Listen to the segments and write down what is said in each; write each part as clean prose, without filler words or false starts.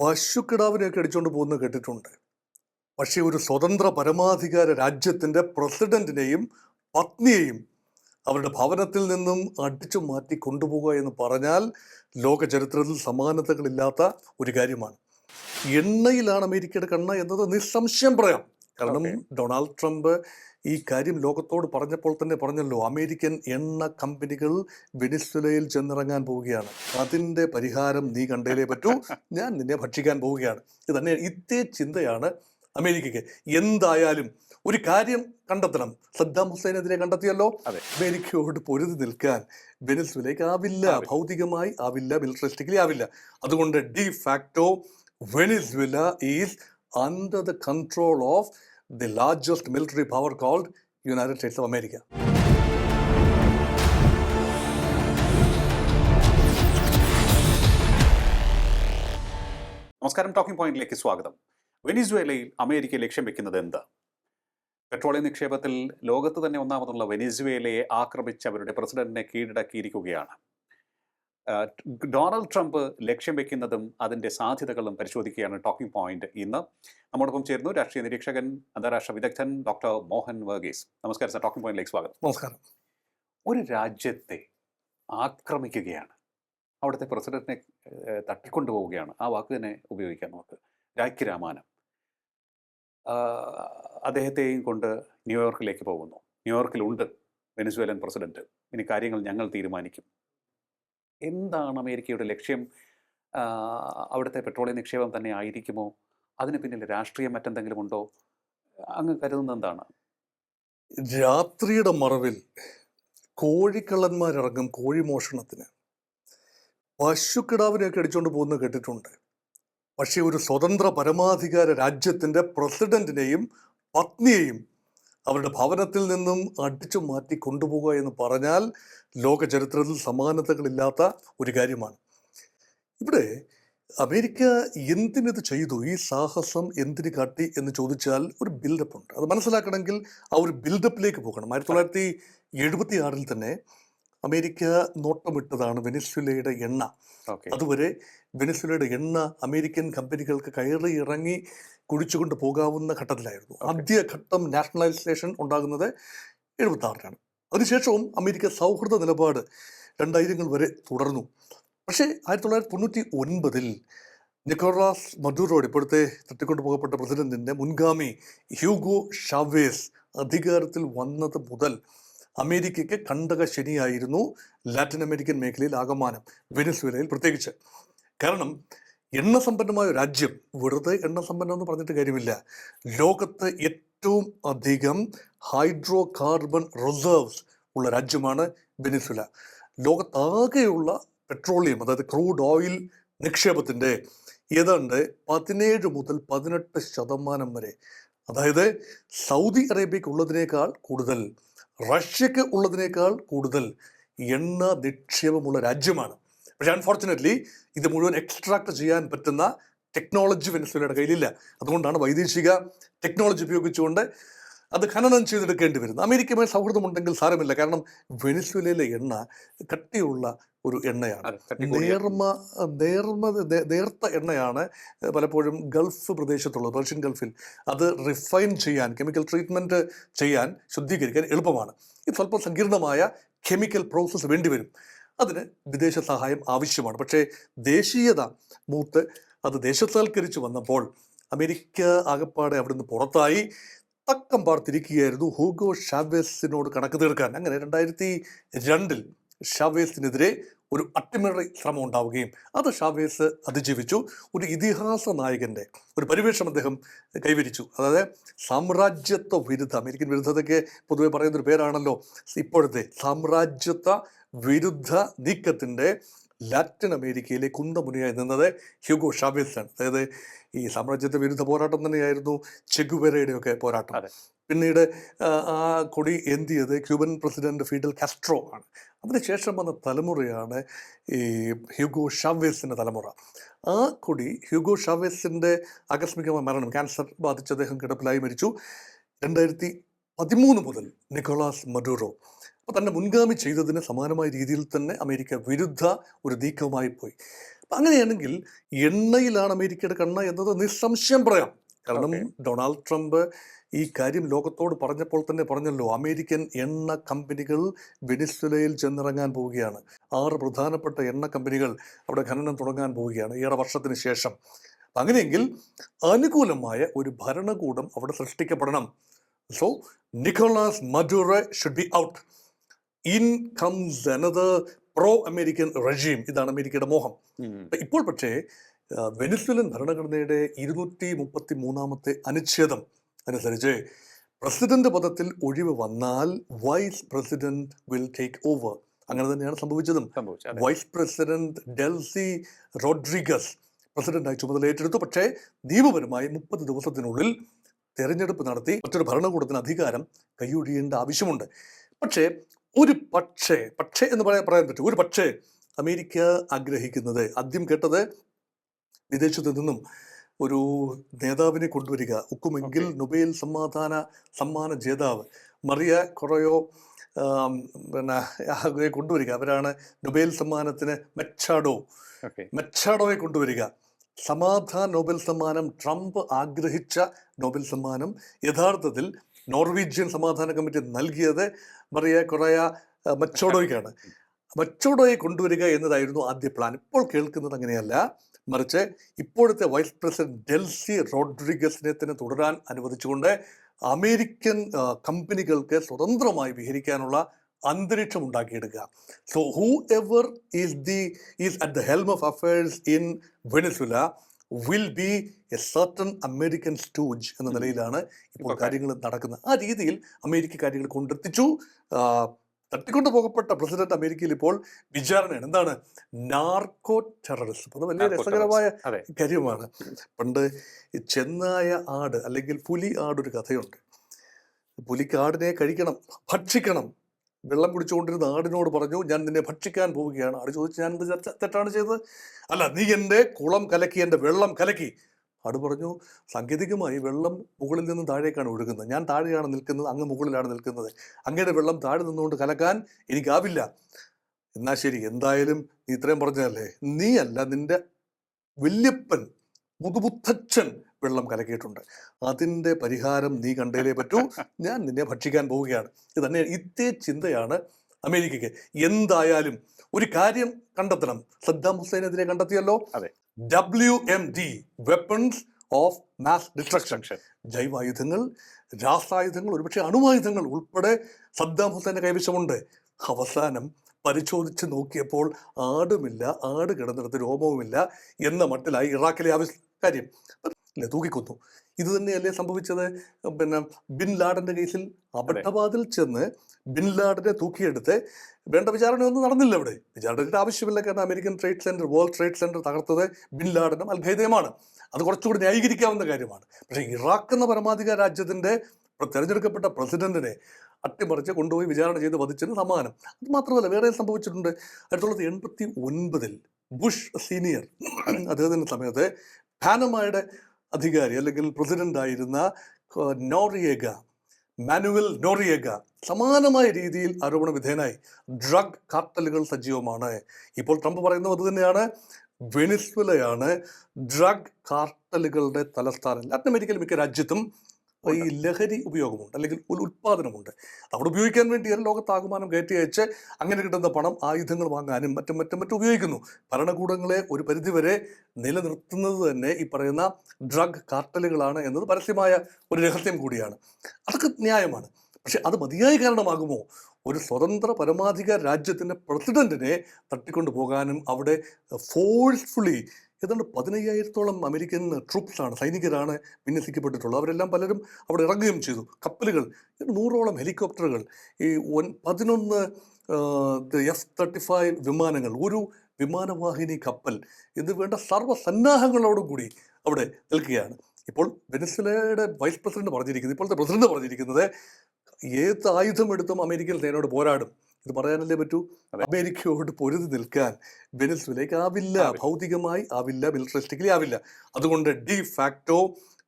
പശുക്കിടാവിനെയൊക്കെ അടിച്ചുകൊണ്ട് പോകുന്നത് കേട്ടിട്ടുണ്ട്. പക്ഷേ ഒരു സ്വതന്ത്ര പരമാധികാര രാജ്യത്തിൻ്റെ പ്രസിഡന്റിനെയും പത്നിയെയും അവരുടെ ഭവനത്തിൽ നിന്നും അടിച്ചു മാറ്റി കൊണ്ടുപോകുക എന്ന് പറഞ്ഞാൽ ലോക ചരിത്രത്തിൽ സമാനതകളില്ലാത്ത ഒരു കാര്യമാണ്. എണ്ണയിലാണ് അമേരിക്കയുടെ കണ്ണ് എന്നത് നിസ്സംശയം പറയാം. കാരണം ഡൊണാൾഡ് ട്രംപ് ഈ കാര്യം ലോകത്തോട് പറഞ്ഞപ്പോൾ തന്നെ പറഞ്ഞല്ലോ, അമേരിക്കൻ എണ്ണ കമ്പനികൾ വെനിസ്വേലയിൽ ചെന്നിറങ്ങാൻ പോവുകയാണ്, അതിൻ്റെ പരിഹാരം നീ കണ്ടേലേ പറ്റൂ, ഞാൻ നിന്നെ ഭക്ഷിക്കാൻ പോവുകയാണ്. ഇത് തന്നെ ഇതേ ചിന്തയാണ് അമേരിക്കയ്ക്ക്. എന്തായാലും ഒരു കാര്യം കണ്ടെത്തണം. സദ്ദാം ഹുസൈനെതിരെ കണ്ടെത്തിയല്ലോ, അമേരിക്കയോട് പൊരുതി നിൽക്കാൻ വെനിസ്വേലയ്ക്ക് ആവില്ല, ഭൗതികമായി ആവില്ല, മിലിറ്ററിസ്റ്റിക്കലി ആവില്ല. അതുകൊണ്ട് de facto Venezuela is under the control of the largest military power called United States of America. നമസ്കാരം, ടോക്കിംഗ് പോയിന്റിലേക്ക് സ്വാഗതം. വെനിസ്വേലയിൽ അമേരിക്ക ലക്ഷ്യം വെക്കുന്നത് എന്ത്? പെട്രോളിയം നിക്ഷേപത്തിൽ ലോകത്ത് തന്നെ ഒന്നാമതുള്ള വെനിസ്വേലയെ ആക്രമിച്ച് അവരുടെ പ്രസിഡന്റിനെ കീഴടക്കിയിരിക്കുകയാണ്. ഡൊണാൾഡ് ട്രംപ് ലക്ഷ്യം വെക്കുന്നതും അതിൻ്റെ സാധ്യതകളും പരിശോധിക്കുകയാണ് ടോക്കിംഗ് പോയിന്റ് ഇന്ന്. നമ്മോടൊപ്പം ചേരുന്നു രാഷ്ട്രീയ നിരീക്ഷകൻ, അന്താരാഷ്ട്ര വിദഗ്ധൻ ഡോക്ടർ മോഹൻ വർഗീസ്. നമസ്കാരം സാർ, ടോക്കിംഗ് പോയിന്റിലേക്ക് സ്വാഗതം. നമസ്കാരം. ഒരു രാജ്യത്തെ ആക്രമിക്കുകയാണ്, അവിടുത്തെ പ്രസിഡന്റിനെ തട്ടിക്കൊണ്ടുപോവുകയാണ്, ആ വാക്ക് തന്നെ ഉപയോഗിക്കാം നമുക്ക്. രാജ്യരാമാനം അദ്ദേഹത്തെയും കൊണ്ട് ന്യൂയോർക്കിലേക്ക് പോകുന്നു. ന്യൂയോർക്കിലുണ്ട് വെനിസ്വേലൻ പ്രസിഡന്റ്. ഇനി കാര്യങ്ങൾ ഞങ്ങൾ തീരുമാനിക്കും. എന്താണ് അമേരിക്കയുടെ ലക്ഷ്യം? അവിടുത്തെ പെട്രോളിയം നിക്ഷേപം തന്നെ ആയിരിക്കുമോ? അതിന് പിന്നിൽ രാഷ്ട്രീയം മറ്റെന്തെങ്കിലും ഉണ്ടോ? അങ്ങ് കരുതുന്നത് എന്താണ്? രാത്രിയുടെ മറവിൽ കോഴിക്കള്ളന്മാരിറങ്ങും കോഴിമോഷണത്തിന്. പശുക്കിടാവിനെയൊക്കെ അടിച്ചുകൊണ്ട് പോകുന്നത് കേട്ടിട്ടുണ്ട്. പക്ഷേ ഒരു സ്വതന്ത്ര പരമാധികാര രാജ്യത്തിൻ്റെ പ്രസിഡന്റിനെയും പത്നിയെയും അവരുടെ ഭവനത്തിൽ നിന്നും അടിച്ചു മാറ്റി കൊണ്ടുപോകുക എന്ന് പറഞ്ഞാൽ ലോക ചരിത്രത്തിൽ സമാനതകളില്ലാത്ത ഒരു കാര്യമാണ്. ഇവിടെ അമേരിക്ക എന്തിനിത് ചെയ്തു, ഈ സാഹസം എന്തിന് കാട്ടി എന്ന് ചോദിച്ചാൽ ഒരു ബിൽഡപ്പ് ഉണ്ട്. അത് മനസ്സിലാക്കണമെങ്കിൽ ആ ഒരു ബിൽഡപ്പിലേക്ക് പോകണം. 1976 തന്നെ അമേരിക്ക നോട്ടമിട്ടതാണ് വെനിസ്വേലയുടെ എണ്ണ. അതുവരെ വെനിസ്വേലയുടെ എണ്ണ അമേരിക്കൻ കമ്പനികൾക്ക് കയറി ഇറങ്ങി കുഴിച്ചുകൊണ്ട് പോകാവുന്ന ഘട്ടത്തിലായിരുന്നു. ആദ്യഘട്ടം നാഷണലൈസേഷൻ ഉണ്ടാകുന്നത് 76-ലാണ്. അതിനുശേഷവും അമേരിക്ക സൗഹൃദ നിലപാട് 2000 വരെ തുടർന്നു. പക്ഷേ 1999 നിക്കോളാസ് മഡൂറോയുടെ, ഇപ്പോഴത്തെ തട്ടിക്കൊണ്ടു പോകപ്പെട്ട പ്രസിഡന്റിന്റെ മുൻഗാമി ഹ്യൂഗോ ഷാവേസ് അധികാരത്തിൽ വന്നത് മുതൽ അമേരിക്കയ്ക്ക് കണ്ടക ശനിയായിരുന്നു ലാറ്റിൻ അമേരിക്കൻ മേഖലയിൽ ആകമാനം, വെനിസ്വേലയിൽ പ്രത്യേകിച്ച്. കാരണം എണ്ണ സമ്പന്നമായ രാജ്യം, വെറുതെ എണ്ണ സമ്പന്നം എന്ന് പറഞ്ഞിട്ട് കാര്യമില്ല, ലോകത്ത് ഏറ്റവും അധികം ഹൈഡ്രോ കാർബൺ റിസർവ്സ് ഉള്ള രാജ്യമാണ് വെനിസ്വേല. ലോകത്താകെയുള്ള പെട്രോളിയം, അതായത് ക്രൂഡ് ഓയിൽ നിക്ഷേപത്തിൻ്റെ ഏതാണ്ട് 17 മുതൽ 18% വരെ, അതായത് സൗദി അറേബ്യക്ക് ഉള്ളതിനേക്കാൾ കൂടുതൽ, റഷ്യക്ക് ഉള്ളതിനേക്കാൾ കൂടുതൽ എണ്ണ നിക്ഷേപമുള്ള രാജ്യമാണ്. പക്ഷേ അൺഫോർച്ചുനേറ്റ്ലി ഇത് മുഴുവൻ എക്സ്ട്രാക്ട് ചെയ്യാൻ പറ്റുന്ന ടെക്നോളജി വെനിസ്വേലയുടെ കയ്യിലില്ല. അതുകൊണ്ടാണ് വൈദേശിക ടെക്നോളജി ഉപയോഗിച്ചുകൊണ്ട് അത് ഖനനം ചെയ്തെടുക്കേണ്ടി വരുന്നത്. അമേരിക്കയുമായി സൗഹൃദമുണ്ടെങ്കിൽ സാരമില്ല. കാരണം വെനിസ്വേലയിലെ എണ്ണ കട്ടിയുള്ള ഒരു എണ്ണയാണ്, നേർത്ത എണ്ണയാണ്. പലപ്പോഴും ഗൾഫ് പ്രദേശത്തുള്ളത്, പേർഷ്യൻ ഗൾഫിൽ അത് റിഫൈൻ ചെയ്യാൻ, കെമിക്കൽ ട്രീറ്റ്മെൻറ്റ് ചെയ്യാൻ, ശുദ്ധീകരിക്കാൻ എളുപ്പമാണ്. ഇത് സ്വല്പം സങ്കീർണമായ കെമിക്കൽ പ്രോസസ്സ് വേണ്ടിവരും. അതിന് വിദേശ സഹായം ആവശ്യമാണ്. പക്ഷേ ദേശീയത മൂത്ത് അത് ദേശസാൽക്കരിച്ച് വന്നപ്പോൾ അമേരിക്ക ആകപ്പാടെ അവിടുന്ന് പുറത്തായി തക്കം പാർത്തിരിക്കുകയായിരുന്നു ഹൂഗോ ഷാവേസിനോട് കണക്ക് തീർക്കാൻ. അങ്ങനെ 2002 ഷാവേസിനെതിരെ ഒരു അട്ടിമറി ശ്രമം ഉണ്ടാവുകയും അത് ഷാവേസ് അതിജീവിച്ചു. ഒരു ഇതിഹാസ നായകൻ്റെ ഒരു പരിവേഷം അദ്ദേഹം കൈവരിച്ചു. അതായത് സാമ്രാജ്യത്വ വിരുദ്ധ, അമേരിക്കൻ വിരുദ്ധതയ്ക്ക് പൊതുവെ പറയുന്നൊരു പേരാണല്ലോ ഇപ്പോഴത്തെ സാമ്രാജ്യത്വ വിരുദ്ധ നീക്കത്തിൻ്റെ ലാറ്റിൻ അമേരിക്കയിലെ കുന്തമുനയായി നിന്നത് ഹ്യൂഗോ ഷാവേസാണ്. അതായത് ഈ സാമ്രാജ്യത്വ വിരുദ്ധ പോരാട്ടം തന്നെയായിരുന്നു ചെഗുവേരയുടെയൊക്കെ പോരാട്ടം. പിന്നീട് ആ കൊടി ഏന്തിയത് ക്യൂബൻ പ്രസിഡന്റ് ഫിഡൽ കാസ്ട്രോ ആണ്. അതിനുശേഷം വന്ന തലമുറയാണ് ഈ ഹ്യൂഗോ ഷാവേസിൻ്റെ തലമുറ. ആ കൊടി, ഹ്യൂഗോ ഷാവേസിൻ്റെ ആകസ്മികമായ മരണം, ക്യാൻസർ ബാധിച്ച് അദ്ദേഹം കിടപ്പിലായി മരിച്ചു. 2013 മുതൽ നിക്കോളാസ് മഡൂറോ അപ്പോൾ തന്നെ മുൻഗാമി ചെയ്തതിന് സമാനമായ രീതിയിൽ തന്നെ അമേരിക്ക വിരുദ്ധ ഒരു നീക്കവുമായി പോയി. അപ്പം അങ്ങനെയാണെങ്കിൽ എണ്ണയിലാണ് അമേരിക്കയുടെ കണ്ണ് എന്നത് നിസ്സംശയം പറയാം. കാരണം Okay. ഡൊണാൾഡ് ട്രംപ് ഈ കാര്യം ലോകത്തോട് പറഞ്ഞപ്പോൾ തന്നെ പറഞ്ഞല്ലോ, അമേരിക്കൻ എണ്ണ കമ്പനികൾ വെനിസ്വലയിൽ ചെന്നിറങ്ങാൻ പോവുകയാണ്. 6 പ്രധാനപ്പെട്ട എണ്ണ കമ്പനികൾ അവിടെ ഖനനം തുടങ്ങാൻ പോവുകയാണ് ഏറെ വർഷത്തിന് ശേഷം. അങ്ങനെയെങ്കിൽ അനുകൂലമായ ഒരു ഭരണകൂടം അവിടെ സൃഷ്ടിക്കപ്പെടണം. So Nicolas Maduro should be out. In comes another pro American regime. ഇതാണ് അമേരിക്കയുടെ മോഹം. ഇപ്പോൾ പക്ഷേ വെനിസ്വലൻ ഭരണഘടനയുടെ 233 അനുച്ഛേദം അനുസരിച്ച് പ്രസിഡന്റ് പദത്തിൽ ഒഴിവ് വന്നാൽ vice president will take over. അങ്ങനെ തന്നെയാണ് സംഭവിച്ചതും. വൈസ് പ്രസിഡന്റ് ഡെൽസി റോഡ്രിഗസ് പ്രസിഡന്റായി ചുമതല ഏറ്റെടുത്തു. പക്ഷേ നിയമപരമായി 30 ദിവസത്തിനുള്ളിൽ തെരഞ്ഞെടുപ്പ് നടത്തി മറ്റൊരു ഭരണകൂടത്തിന് അധികാരം കൈയൊഴിയേണ്ട ആവശ്യമുണ്ട്. പക്ഷേ പക്ഷേ എന്ന് പറയാൻ പറ്റും. ഒരു പക്ഷേ അമേരിക്ക ആഗ്രഹിക്കുന്നത്, ആദ്യം കേട്ടത് വിദേശത്ത് നിന്നും ഒരു നേതാവിനെ കൊണ്ടുവരിക, ഒക്കുമെങ്കിൽ നൊബേൽ സമ്മാന ജേതാവ് മറിയ കൊറയോ കൊണ്ടുവരിക. അവരാണ് നൊബേൽ സമ്മാനത്തിന് മെച്ചാഡോയെ കൊണ്ടുവരിക. സമാധാന നോബൽ സമ്മാനം, ട്രംപ് ആഗ്രഹിച്ച നോബൽ സമ്മാനം യഥാർത്ഥത്തിൽ നോർവീജിയൻ സമാധാന കമ്മിറ്റി നൽകിയത് മറിയ കൊറയ മെച്ചാഡോയ്ക്കാണ്. മെച്ചാഡോയെ കൊണ്ടുവരിക എന്നതായിരുന്നു ആദ്യ പ്ലാൻ. ഇപ്പോൾ കേൾക്കുന്നത് അങ്ങനെയല്ല. മറിച്ച് ഇപ്പോഴത്തെ വൈസ് പ്രസിഡന്റ് ഡെൽസി റോഡ്രിഗസിനെ തന്നെ തുടരാൻ അനുവദിച്ചുകൊണ്ട് അമേരിക്കൻ കമ്പനികൾക്ക് സ്വതന്ത്രമായി വിഹരിക്കാനുള്ള അന്തരീക്ഷം ഉണ്ടാക്കിയെടുക്കുക. So whoever is at the helm of affairs in Venezuela will be a certain American stooge എന്ന നിലയിലാണ് ഇപ്പോൾ കാര്യങ്ങൾ നടക്കുന്നത്. ആ രീതിയിൽ അമേരിക്ക കാര്യങ്ങൾ കൊണ്ടെത്തിച്ചു. തട്ടിക്കൊണ്ടു പോകപ്പെട്ട പ്രസിഡന്റ് അമേരിക്കയിൽ ഇപ്പോൾ വിചാരണയാണ്. എന്താണ്? Narco terrorism. അത് വലിയ രസകരമായ കാര്യമാണ്. പണ്ട് ചെന്നായ ആട് അല്ലെങ്കിൽ പുലി ആടൊരു കഥയുണ്ട്. പുലിക്ക് ആടിനെ കഴിക്കണം, ഭക്ഷിക്കണം. വെള്ളം കുടിച്ചുകൊണ്ടിരുന്ന ആടിനോട് പറഞ്ഞു, ഞാൻ നിന്നെ ഭക്ഷിക്കാൻ പോവുകയാണ്. ആട് ചോദിച്ചു, ഞാൻ എന്ത് തെറ്റാണ് ചെയ്തത്? അല്ല, നീ എൻ്റെ കുളം കലക്കി, എൻ്റെ വെള്ളം കലക്കി. ആട് പറഞ്ഞു, സാങ്കേതികമായി വെള്ളം മുകളിൽ നിന്ന് താഴേക്കാണ് ഒഴുകുന്നത്. ഞാൻ താഴെയാണ് നിൽക്കുന്നത്, അങ്ങ് മുകളിലാണ് നിൽക്കുന്നത്. അങ്ങയുടെ വെള്ളം താഴെ നിന്നുകൊണ്ട് കലക്കാൻ എനിക്കാവില്ല. എന്നാൽ ശരി, എന്തായാലും നീ ഇത്രയും പറഞ്ഞതല്ലേ, നീ അല്ല, നിന്റെ വല്യപ്പൻ മുതുമുത്തച്ഛൻ വെള്ളം കലക്കിയിട്ടുണ്ട്. അതിൻ്റെ പരിഹാരം നീ കണ്ടേലേ പറ്റൂ. ഞാൻ നിന്നെ ഭക്ഷിക്കാൻ പോവുകയാണ്. ഇത് തന്നെ, ഇതേ ചിന്തയാണ് അമേരിക്കയ്ക്ക്. എന്തായാലും ഒരു കാര്യം കണ്ടെത്തണം. സദ്ദാം ഹുസൈനെതിരെ കണ്ടെത്തിയല്ലോ, WMD, weapons of mass destruction. ജൈവായുധങ്ങൾ, രാസായുധങ്ങൾ, ഒരുപക്ഷെ അണുവായുധങ്ങൾ ഉൾപ്പെടെ സദ്ദാം ഹുസൈൻ്റെ കൈവശമുണ്ട്. അവസാനം പരിശോധിച്ച് നോക്കിയപ്പോൾ ആടുമില്ല, ആട് കിടന്നിടത്ത് രോമവുമില്ല എന്ന മട്ടിലായി ഇറാഖിലെ കാര്യം. തൂക്കിക്കൊന്നു. ഇത് തന്നെയല്ലേ സംഭവിച്ചത് ബിൻ ലാഡന്റെ കേസിൽ? അബട്ടബാദിൽ ചെന്ന് ബിൻ ലാഡനെ തൂക്കിയെടുത്ത് വേണ്ട വിചാരണയൊന്നും നടന്നില്ല. ഇവിടെ വിചാരണയുടെ ആവശ്യമില്ല. കാരണം American trade centre, world trade centre തകർത്തത് ബിൻ ലാഡനും അൽ ഖൈദയുമാണ്. അത് കുറച്ചുകൂടി ന്യായീകരിക്കാവുന്ന കാര്യമാണ്. പക്ഷേ ഇറാഖ് എന്ന പരമാധികാര രാജ്യത്തിൻ്റെ തെരഞ്ഞെടുക്കപ്പെട്ട പ്രസിഡന്റിനെ അട്ടിമറിച്ച് കൊണ്ടുപോയി വിചാരണ ചെയ്ത് വധിച്ചതിന് സമാനം. അത് മാത്രമല്ല, വേറെ സംഭവിച്ചിട്ടുണ്ട്. 1989 ബുഷ് സീനിയർ അദ്ദേഹത്തിൻ്റെ സമയത്ത് പാനമയുടെ അധികാരി അല്ലെങ്കിൽ പ്രസിഡന്റായിരുന്ന മാനുവൽ നോറിയേഗ സമാനമായ രീതിയിൽ ആരോപണ വിധേയനായി. ഡ്രഗ് കാർട്ടലുകൾ സജീവമാണ്. ഇപ്പോൾ ട്രംപ് പറയുന്നത് അത് തന്നെയാണ്. വെനിസ്വലയാണ് ഡ്രഗ് കാർട്ടലുകളുടെ തലസ്ഥാനം. ലാറ്റിൻ അമേരിക്കയിൽ മിക്ക രാജ്യത്തും ഈ ലഹരി ഉപയോഗമുണ്ട്, അല്ലെങ്കിൽ ഉൽപ്പാദനമുണ്ട്. അവിടെ ഉപയോഗിക്കാൻ വേണ്ടിയാണ് ലോകത്താകമാനം കയറ്റി അയച്ച് അങ്ങനെ കിട്ടുന്ന പണം ആയുധങ്ങൾ വാങ്ങാനും മറ്റും ഉപയോഗിക്കുന്നു. ഭരണകൂടങ്ങളെ ഒരു പരിധിവരെ നിലനിർത്തുന്നത് തന്നെ ഈ പറയുന്ന ഡ്രഗ് കാർട്ടലുകളാണ് എന്നത് പരസ്യമായ ഒരു രഹസ്യം കൂടിയാണ്. അതൊക്കെ ന്യായമാണ്. പക്ഷെ അത് മതിയായ കാരണമാകുമോ ഒരു സ്വതന്ത്ര പരമാധികാര രാജ്യത്തിൻ്റെ പ്രസിഡന്റിനെ തട്ടിക്കൊണ്ടു പോകാനും? അവിടെ ഫോഴ്സ്ഫുള്ളി ഏതാണ്ട് 15,000-ഓളം അമേരിക്കൻ ട്രൂപ്സാണ്, സൈനികരാണ് വിന്യസിക്കപ്പെട്ടിട്ടുള്ളത്. അവരെല്ലാം പലരും അവിടെ ഇറങ്ങുകയും ചെയ്തു. കപ്പലുകൾ, 100ഓളം ഹെലികോപ്റ്ററുകൾ, ഈ 11 F-35 വിമാനങ്ങൾ, ഒരു വിമാനവാഹിനി കപ്പൽ, ഇത് വേണ്ട സർവ്വസന്നാഹങ്ങളോടും കൂടി അവിടെ നിൽക്കുകയാണ്. ഇപ്പോൾ വെനിസ്വലയുടെ വൈസ് പ്രസിഡന്റ് പറഞ്ഞിരിക്കുന്നത്, ഇപ്പോഴത്തെ പ്രസിഡന്റ് പറഞ്ഞിരിക്കുന്നത്, ഏത് ആയുധം എടുത്തും അമേരിക്കൻ സേനയോട് പോരാടും. ഇത് പറയാനല്ലേ പറ്റൂ. അമേരിക്കയോട് പൊരുതി നിൽക്കാൻ വെനിസ്വലയ്ക്ക് ആവില്ല, ഭൗതികമായി ആവില്ല, മിലിറ്ററിസ്റ്റിക്കലി ആവില്ല. അതുകൊണ്ട് de facto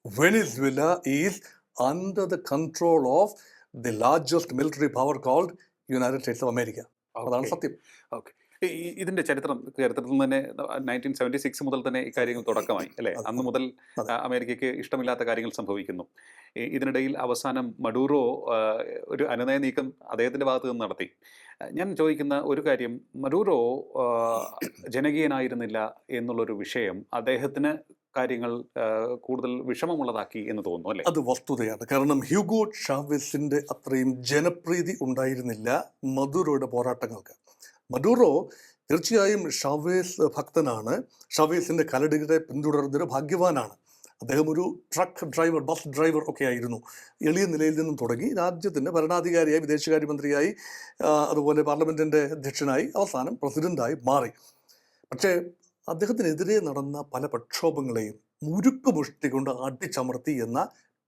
Venezuela is under the control of the largest military power called United States of America. അതാണ് സത്യം. ഓക്കെ. ഇതിന്റെ ചരിത്രത്തിൽ തന്നെ 1976 മുതൽ തന്നെ ഈ കാര്യങ്ങൾ തുടക്കമായി അല്ലേ? അതെ, അന്ന് മുതൽ അതെ. അമേരിക്കയ്ക്ക് ഇഷ്ടമില്ലാത്ത കാര്യങ്ങൾ സംഭവിക്കുന്നു. ഇതിനിടയിൽ അവസാനം മഡൂറോ ഒരു അനുനയ നീക്കം അദ്ദേഹത്തിന്റെ ഭാഗത്ത് നിന്ന് നടത്തി. ഞാൻ ചോദിക്കുന്ന ഒരു കാര്യം, മഡൂറോ ആ, ജനകീയനായിരുന്നില്ല എന്നുള്ളൊരു വിഷയം അദ്ദേഹത്തിന് കാര്യങ്ങൾ കൂടുതൽ വിഷമമുള്ളതാക്കി എന്ന് തോന്നുന്നു അല്ലേ? അത് വസ്തുതയാണ്. കാരണം ഹ്യൂഗോ ഷാവേസിന്റെ അത്രയും ജനപ്രീതി ഉണ്ടായിരുന്നില്ല മദുറോയുടെ പോരാട്ടങ്ങൾക്ക്. മഡൂറോ തീർച്ചയായും ഷാവേസ് ഭക്തനാണ്. ഷാവേസിന്റെ കലടികളെ പിന്തുടരുന്നൊരു ഭാഗ്യവാനാണ്. അദ്ദേഹം ഒരു ട്രക്ക് ഡ്രൈവർ, ബസ് ഡ്രൈവർ ഒക്കെ ആയിരുന്നു. എളിയ നിലയിൽ നിന്നും തുടങ്ങി രാജ്യത്തിൻ്റെ ഭരണാധികാരിയായി, വിദേശകാര്യമന്ത്രിയായി, അതുപോലെ പാർലമെൻറ്റിൻ്റെ അധ്യക്ഷനായി, അവസാനം പ്രസിഡൻ്റായി മാറി. പക്ഷേ അദ്ദേഹത്തിനെതിരെ നടന്ന പല പ്രക്ഷോഭങ്ങളെയും മുറുക്ക് മുഷ്ടി കൊണ്ട് അടിച്ചമർത്തി എന്ന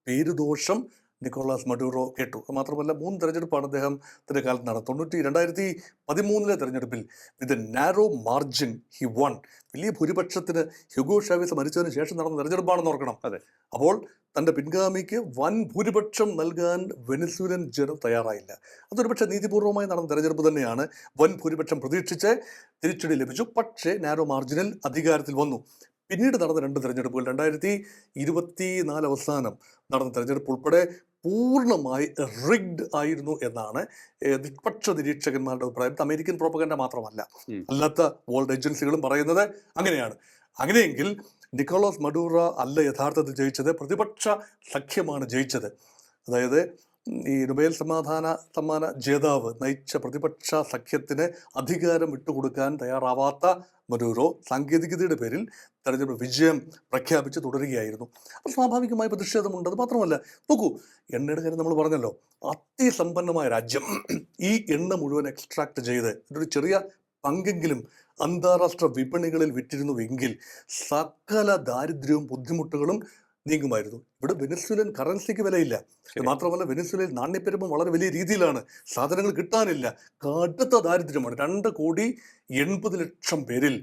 പേരുദോഷം നിക്കോളാസ് മഡൂറോ കേട്ടു. മാത്രമല്ല 3 തെരഞ്ഞെടുപ്പാണ് അദ്ദേഹത്തിൻ്റെ കാലത്ത് നടന്നത്. 2013 തെരഞ്ഞെടുപ്പിൽ വിത്ത് നാരോ മാർജിൻ ഹി വൺ. വലിയ ഭൂരിപക്ഷത്തിന് ഹ്യൂഗോ ഷാവേസ് മരിച്ചതിന് ശേഷം നടന്ന തെരഞ്ഞെടുപ്പാണെന്ന് ഓർക്കണം. അതെ. അപ്പോൾ തൻ്റെ പിൻഗാമിക്ക് വൻ ഭൂരിപക്ഷം നൽകാൻ വെനിസ്വേലൻ ജനം തയ്യാറായില്ല. അതൊരു പക്ഷേ നീതിപൂർവമായി നടന്ന തെരഞ്ഞെടുപ്പ് തന്നെയാണ്. വൻ ഭൂരിപക്ഷം പ്രതീക്ഷിച്ച് തിരിച്ചടി ലഭിച്ചു. പക്ഷേ നാരോ മാർജിനിൽ അധികാരത്തിൽ വന്നു. പിന്നീട് നടന്ന 2 തെരഞ്ഞെടുപ്പുകൾ, 2024 അവസാനം നടന്ന തെരഞ്ഞെടുപ്പ് ഉൾപ്പെടെ പൂർണ്ണമായി റിഗ്ഡ് ആയിരുന്നു എന്നാണ് നിഷ്പക്ഷ നിരീക്ഷകന്മാരുടെ അഭിപ്രായം. അമേരിക്കൻ പ്രോപ്പഗൻഡ മാത്രമല്ല, അല്ലാത്ത വേൾഡ് ഏജൻസികളും പറയുന്നത് അങ്ങനെയാണ്. അങ്ങനെയെങ്കിൽ നിക്കോളാസ് മഡൂറോ അല്ല യഥാർത്ഥത്തിൽ ജയിച്ചത്, പ്രതിപക്ഷ സഖ്യമാണ് ജയിച്ചത്. അതായത് ഈ നൊബേൽ സമ്മാന ജേതാവ് നയിച്ച പ്രതിപക്ഷ സഖ്യത്തിന് അധികാരം വിട്ടുകൊടുക്കാൻ തയ്യാറാവാത്ത മഡൂറോ സാങ്കേതികതയുടെ പേരിൽ തെരഞ്ഞെടുപ്പ് വിജയം പ്രഖ്യാപിച്ച് തുടരുകയായിരുന്നു. അപ്പോൾ സ്വാഭാവികമായ പ്രതിഷേധമുണ്ട്. അത് മാത്രമല്ല, നോക്കൂ, എണ്ണയുടെ കാര്യം നമ്മൾ പറഞ്ഞല്ലോ, അതിസമ്പന്നമായ രാജ്യം ഈ എണ്ണ മുഴുവൻ എക്സ്ട്രാക്ട് ചെയ്ത് ഇതൊരു ചെറിയ പങ്കെങ്കിലും അന്താരാഷ്ട്ര വിപണികളിൽ വിറ്റിരുന്നുവെങ്കിൽ സകല ദാരിദ്ര്യവും ബുദ്ധിമുട്ടുകളും നീങ്ങുമായിരുന്നു. ഇവിടെ വെനിസ്വേലൻ കറൻസിക്ക് വിലയില്ല. മാത്രമല്ല വെനിസ്വേലയിൽ നാണ്യപ്പെരുപ്പം വളരെ വലിയ രീതിയിലാണ്. സാധനങ്ങൾ കിട്ടാനില്ല. കടുത്ത ദാരിദ്ര്യമാണ്. 2,80,00,000 പേരിൽ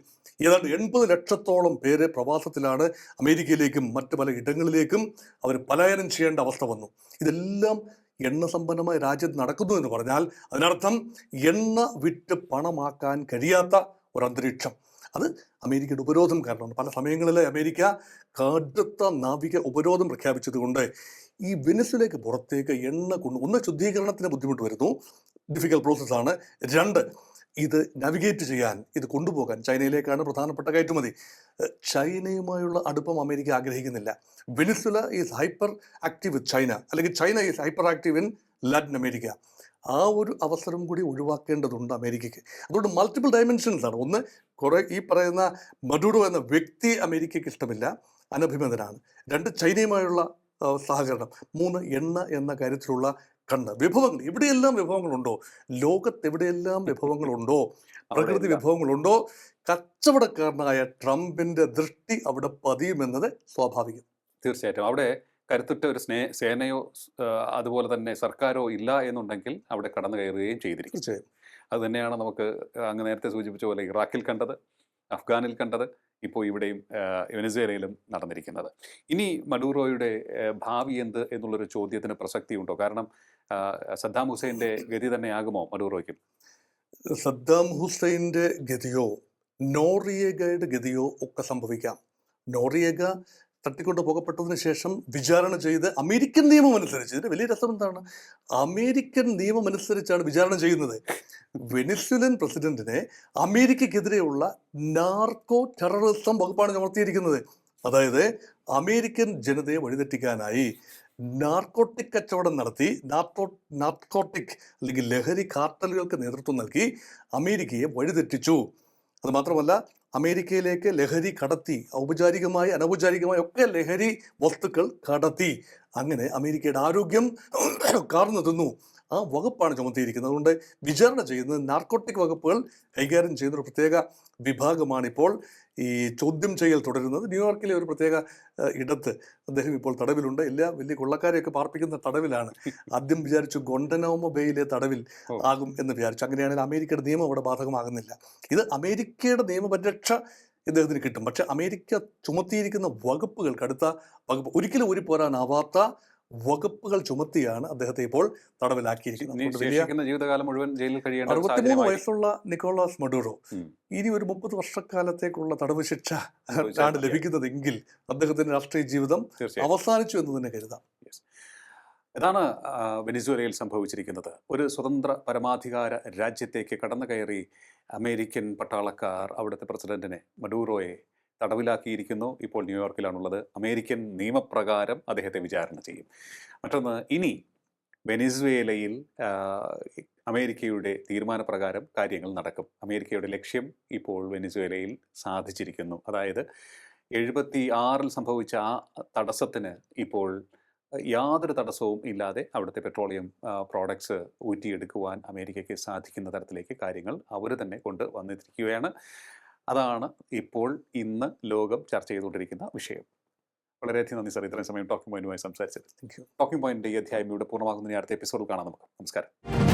ഏതാണ്ട് 80 ലക്ഷത്തോളം പേര് പ്രവാസത്തിലാണ്. അമേരിക്കയിലേക്കും മറ്റ് പല ഇടങ്ങളിലേക്കും അവർ പലായനം ചെയ്യേണ്ട അവസ്ഥ വന്നു. ഇതെല്ലാം എണ്ണ സമ്പന്നമായ രാജ്യത്ത് നടക്കുന്നു എന്ന് പറഞ്ഞാൽ അതിനർത്ഥം എണ്ണ വിറ്റ് പണമാക്കാൻ കഴിയാത്ത ഒരു അന്തരീക്ഷം. അത് അമേരിക്കയുടെ ഉപരോധം കാരണമാണ്. പല സമയങ്ങളിൽ അമേരിക്ക കടുത്ത നാവിക ഉപരോധം പ്രഖ്യാപിച്ചതുകൊണ്ട് ഈ വെനിസ്വേലയ്ക്ക് പുറത്തേക്ക് എണ്ണ ഒന്ന് ശുദ്ധീകരണത്തിന് ബുദ്ധിമുട്ട് വരുന്നു, ഡിഫിക്കൽട്ട് പ്രോസസ്സാണ്. 2, ഇത് നാവിഗേറ്റ് ചെയ്യാൻ, ഇത് കൊണ്ടുപോകാൻ ചൈനയിലേക്കാണ് പ്രധാനപ്പെട്ട കയറ്റുമതി. ചൈനയുമായുള്ള അടുപ്പം അമേരിക്ക ആഗ്രഹിക്കുന്നില്ല. Venezuela is hyperactive with China, അല്ലെങ്കിൽ China is hyperactive in Latin America. ആ ഒരു അവസരം കൂടി ഒഴിവാക്കേണ്ടതുണ്ട് അമേരിക്കയ്ക്ക്. അതുകൊണ്ട് മൾട്ടിപ്പിൾ ഡയമെൻഷൻസ് ആണ്. ഒന്ന്, കുറേ ഈ പറയുന്ന മഡൂറോ എന്ന വ്യക്തി അമേരിക്കയ്ക്ക് ഇഷ്ടമില്ല, അനഭിമതനാണ്. 2, ചൈനയുമായുള്ള സഹകരണം. 3, എണ്ണ എന്ന കാര്യത്തിലുള്ള കണ്ണ്. വിഭവങ്ങൾ, എവിടെയെല്ലാം വിഭവങ്ങളുണ്ടോ, ലോകത്തെവിടെയെല്ലാം വിഭവങ്ങളുണ്ടോ, പ്രകൃതി വിഭവങ്ങളുണ്ടോ, കച്ചവടക്കാരനായ ട്രംപിൻ്റെ ദൃഷ്ടി അവിടെ പതിയുമെന്നത് സ്വാഭാവികം. തീർച്ചയായിട്ടും അവിടെ കരുത്തുറ്റ ഒരു സേനയോ അതുപോലെ തന്നെ സർക്കാരോ ഇല്ല എന്നുണ്ടെങ്കിൽ അവിടെ കടന്നു കയറുകയും ചെയ്തിരിക്കും. തീർച്ചയായും അത് തന്നെയാണ് നമുക്ക് അങ്ങ് നേരത്തെ സൂചിപ്പിച്ച പോലെ ഇറാഖിൽ കണ്ടത്, അഫ്ഗാനിൽ കണ്ടത്, ഇപ്പോൾ ഇവിടെയും വെനസ്വേലയിലും നടന്നിരിക്കുന്നത്. ഇനി മഡൂറോയുടെ ഭാവി എന്ത് എന്നുള്ളൊരു ചോദ്യത്തിന് പ്രസക്തിയുണ്ടോ? കാരണം സദ്ദാം ഹുസൈൻ്റെ ഗതി തന്നെയാകുമോ മഡൂറോയ്ക്കും? സദ്ദാം ഹുസൈൻ്റെ ഗതിയോ നോറിയേഗയുടെ ഗതിയോ ഒക്കെ സംഭവിക്കാം. നോറിയേഗ തട്ടിക്കൊണ്ടു പോകപ്പെട്ടതിന് ശേഷം വിചാരണ ചെയ്ത് അമേരിക്കൻ നിയമം അനുസരിച്ച്, ഇതിൻ്റെ വലിയ രസം എന്താണ്, അമേരിക്കൻ നിയമം അനുസരിച്ചാണ് വിചാരണ ചെയ്യുന്നത്. വെനിസ്വേലൻ പ്രസിഡന്റിനെ അമേരിക്കക്കെതിരെയുള്ള നാർക്കോ ടെററിസം വകുപ്പാണ് ചുമത്തിയിരിക്കുന്നത്. അതായത് അമേരിക്കൻ ജനതയെ വഴിതെറ്റിക്കാനായി നാർക്കോട്ടിക് കച്ചവടം നടത്തി, നാർക്കോട്ടിക് അല്ലെങ്കിൽ ലഹരി കാർട്ടലുകൾക്ക് നേതൃത്വം നൽകി അമേരിക്കയെ വഴിതെറ്റിച്ചു. അതുമാത്രമല്ല, അമേരിക്കയിലേക്ക് ലഹരി കടത്തി, ഔപചാരികമായി അനൗപചാരികമായി ഒക്കെ ലഹരി വസ്തുക്കൾ കടത്തി. അങ്ങനെ അമേരിക്കയുടെ ആരോഗ്യം കാർന്നു തിന്നു. ആ വകുപ്പാണ് ചുമത്തിയിരിക്കുന്നത്. അതുകൊണ്ട് വിചാരണ ചെയ്യുന്നത് നാർക്കോട്ടിക് വകുപ്പുകൾ കൈകാര്യം ചെയ്യുന്ന ഒരു പ്രത്യേക വിഭാഗമാണിപ്പോൾ ഈ ചോദ്യം ചെയ്യൽ തുടരുന്നത്. ന്യൂയോർക്കിലെ ഒരു പ്രത്യേക ഇടത്ത് അദ്ദേഹം ഇപ്പോൾ തടവിലുണ്ട്. എല്ലാ വലിയ കൊള്ളക്കാരെയൊക്കെ പാർപ്പിക്കുന്ന തടവിലാണ്. ആദ്യം വിചാരിച്ചു ഗൊണ്ടനാമോ ബേയിലെ തടവിൽ ആകും എന്ന് വിചാരിച്ചു. അങ്ങനെയാണെങ്കിൽ അമേരിക്കയുടെ നിയമം അവിടെ ബാധകമാകുന്നില്ല. ഇത് അമേരിക്കയുടെ നിയമപരിരക്ഷ ഇദ്ദേഹത്തിന് കിട്ടും. പക്ഷെ അമേരിക്ക ചുമത്തിയിരിക്കുന്ന വകുപ്പുകൾ, കടുത്ത വകുപ്പ്, ഒരിക്കലും ഊരിപ്പോരാനാവാത്ത വകുപ്പുകൾ ചുമത്തിയാണ് അദ്ദേഹത്തെ ഇപ്പോൾ തടവിലാക്കിയിരിക്കുന്നത്. ഇനി അതുകൊണ്ട് വലിയ ശേഷിക്കുന്ന ജീവിതകാലം മുഴുവൻ ജയിലിൽ കഴിയേണ്ട ഒരു 63 സാഹചര്യമായി വയസ്സുള്ള നിക്കോളാസ് മഡൂറോ ഉം. ഇനി ഒരു 30 വർഷക്കാലത്തേക്കുള്ള തടവ് ശിക്ഷ അനുഭവിച്ചാൽ ആണ് മതിയാകും. ലഭിക്കുന്നതെങ്കിൽ അദ്ദേഹത്തിന്റെ രാഷ്ട്രീയ ജീവിതം തീർച്ചയായും അവസാനിച്ചു എന്ന് തന്നെ കരുതാം. ഇതാണ് വെനിസ്വേലയിൽ സംഭവിച്ചിരിക്കുന്നത്. ഒരു സ്വതന്ത്ര പരമാധികാര രാജ്യത്തേക്ക് കടന്നു കയറി അമേരിക്കൻ പട്ടാളക്കാർ അവിടുത്തെ പ്രസിഡന്റിനെ മഡൂറോയെ തടവിലാക്കിയിരിക്കുന്നു. ഇപ്പോൾ ന്യൂയോർക്കിലാണുള്ളത്. അമേരിക്കൻ നിയമപ്രകാരം അദ്ദേഹത്തെ വിചാരണ ചെയ്യും. മറ്റൊന്ന്, ഇനി വെനിസ്വേലയിൽ അമേരിക്കയുടെ തീരുമാനപ്രകാരം കാര്യങ്ങൾ നടക്കും. അമേരിക്കയുടെ ലക്ഷ്യം ഇപ്പോൾ വെനിസ്വേലയിൽ സാധിച്ചിരിക്കുന്നു. അതായത് 76-ൽ സംഭവിച്ച ആ തടസ്സത്തിന് ഇപ്പോൾ യാതൊരു തടസ്സവും ഇല്ലാതെ അവിടുത്തെ പെട്രോളിയം പ്രോഡക്ട്സ് ഊറ്റിയെടുക്കുവാൻ അമേരിക്കയ്ക്ക് സാധിക്കുന്ന തരത്തിലേക്ക് കാര്യങ്ങൾ അവർ തന്നെ കൊണ്ട് വന്നിരിക്കുകയാണ്. അതാണ് ഇപ്പോൾ ഇന്ന് ലോകം ചർച്ച ചെയ്തുകൊണ്ടിരിക്കുന്ന വിഷയം. വളരെയധികം നന്ദി സാർ, ഇത്രയും സമയം ടോക്കിംഗ് പോയിന്റുമായി സംസാരിച്ചത്. ടോക്കിംഗ് പോയിന്റ് ഈ അധ്യായം ഇവിടെ പൂർണ്ണമാകുന്നതിന് അടുത്ത എപ്പിസോഡിൽ കാണാം നമുക്ക്. നമസ്കാരം.